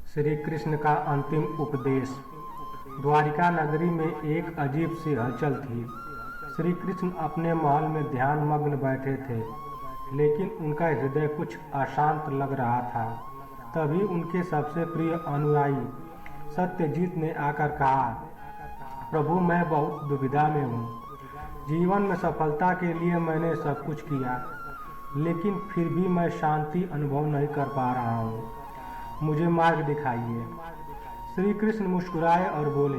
श्री कृष्ण का अंतिम उपदेश। द्वारिका नगरी में एक अजीब सी हलचल थी। श्री कृष्ण अपने महल में ध्यान मग्न बैठे थे, लेकिन उनका हृदय कुछ अशांत लग रहा था। तभी उनके सबसे प्रिय अनुयायी सत्यजीत ने आकर कहा, प्रभु, मैं बहुत दुविधा में हूँ। जीवन में सफलता के लिए मैंने सब कुछ किया, लेकिन फिर भी मैं शांति अनुभव नहीं कर पा रहा हूँ। मुझे मार्ग दिखाइए। श्री कृष्ण मुस्कुराए और बोले,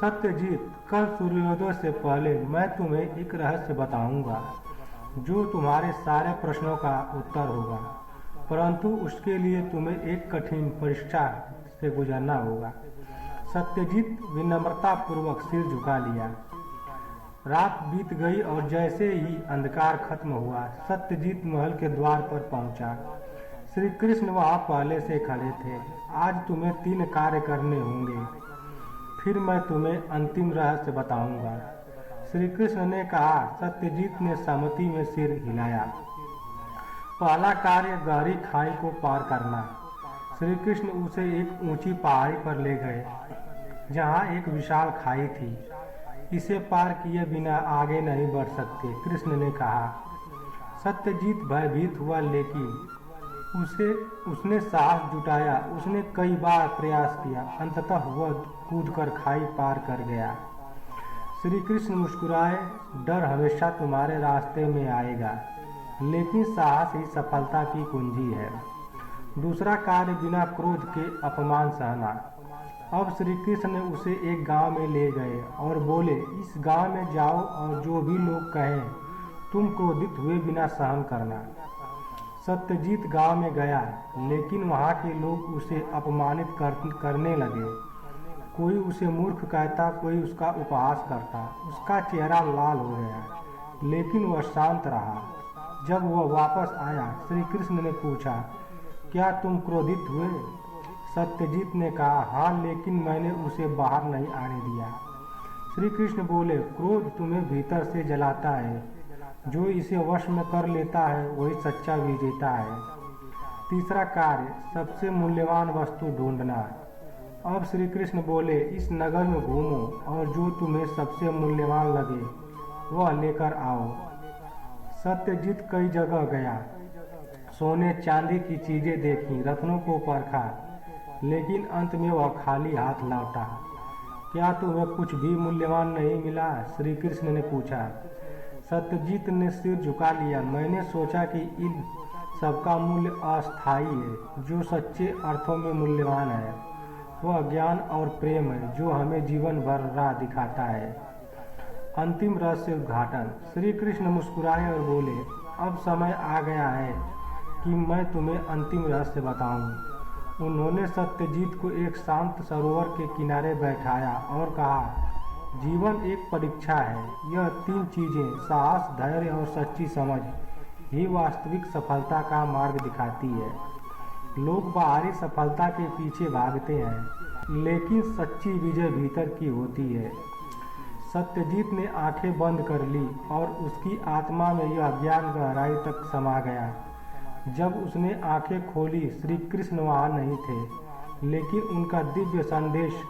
सत्यजीत, कल सूर्योदय से पहले मैं तुम्हें एक रहस्य बताऊंगा, जो तुम्हारे सारे प्रश्नों का उत्तर होगा। परंतु उसके लिए तुम्हें एक कठिन परीक्षा से गुजरना होगा। सत्यजीत विनम्रता पूर्वक सिर झुका लिया। रात बीत गई और जैसे ही अंधकार खत्म हुआ, सत्यजीत महल के द्वार पर पहुंचा। श्री कृष्ण वहां पहले से खड़े थे। आज तुम्हें 3 कार्य करने होंगे, फिर मैं तुम्हें अंतिम रहस्य बताऊंगा। श्री कृष्ण ने कहा। सत्यजीत ने सहमति में सिर हिलाया। पहला कार्य गहरी खाई को पार करना। श्री कृष्ण उसे एक ऊंची पहाड़ी पर ले गए, जहां एक विशाल खाई थी। इसे पार किए बिना आगे नहीं बढ़ सकते, कृष्ण ने कहा। सत्यजीत भयभीत हुआ, लेकिन उसने साहस जुटाया। उसने कई बार प्रयास किया। अंततः वह कूदकर खाई पार कर गया। श्री कृष्ण मुस्कुराए, डर हमेशा तुम्हारे रास्ते में आएगा, लेकिन साहस ही सफलता की कुंजी है। दूसरा कार्य बिना क्रोध के अपमान सहना। अब श्री कृष्ण ने उसे एक गांव में ले गए और बोले, इस गांव में जाओ और जो भी लोग कहें तुम क्रोधित हुए बिना सहन करना। सत्यजीत गांव में गया, लेकिन वहां के लोग उसे अपमानित करने लगे। कोई उसे मूर्ख कहता, कोई उसका उपहास करता। उसका चेहरा लाल हो गया, लेकिन वह शांत रहा। जब वह वापस आया, श्री कृष्ण ने पूछा, क्या तुम क्रोधित हुए? सत्यजीत ने कहा, हाँ, लेकिन मैंने उसे बाहर नहीं आने दिया। श्री कृष्ण बोले, क्रोध तुम्हें भीतर से जलाता है। जो इसे वश में कर लेता है वही सच्चा विजेता है। तीसरा कार्य, सबसे मूल्यवान वस्तु ढूंढना। अब श्री कृष्ण बोले, इस नगर में घूमो और जो तुम्हें सबसे मूल्यवान लगे वह लेकर आओ। सत्यजीत कई जगह गया, सोने चांदी की चीजें देखी, रत्नों को परखा, लेकिन अंत में वह खाली हाथ लौटा। क्या तुम्हें कुछ भी मूल्यवान नहीं मिला? श्री कृष्ण ने पूछा। सत्यजीत ने सिर झुका लिया। मैंने सोचा कि इन सबका मूल्य अस्थायी है। जो सच्चे अर्थों में मूल्यवान है वह ज्ञान और प्रेम है, जो हमें जीवन भर राह दिखाता है। अंतिम रहस्य उद्घाटन। श्री कृष्ण मुस्कुराए और बोले, अब समय आ गया है कि मैं तुम्हें अंतिम रहस्य बताऊं। उन्होंने सत्यजीत को एक शांत सरोवर के किनारे बैठाया और कहा, जीवन एक परीक्षा है। यह 3 चीजें, साहस, धैर्य और सच्ची समझ, ही वास्तविक सफलता का मार्ग दिखाती है। लोग बाहरी सफलता के पीछे भागते हैं, लेकिन सच्ची विजय भीतर की होती है। सत्यजीत ने आंखें बंद कर ली और उसकी आत्मा में यह ज्ञान गहराई तक समा गया। जब उसने आंखें खोली, श्री कृष्ण वहां नहीं थे, लेकिन उनका दिव्य संदेश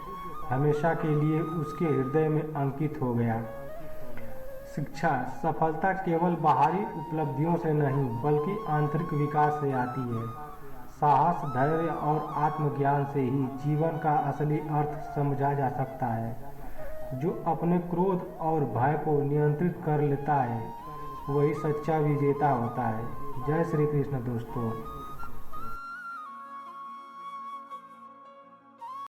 हमेशा के लिए उसके हृदय में अंकित हो गया। शिक्षा। सफलता केवल बाहरी उपलब्धियों से नहीं, बल्कि आंतरिक विकास से आती है। साहस, धैर्य और आत्मज्ञान से ही जीवन का असली अर्थ समझा जा सकता है। जो अपने क्रोध और भय को नियंत्रित कर लेता है वही सच्चा विजेता होता है। जय श्री कृष्ण दोस्तों।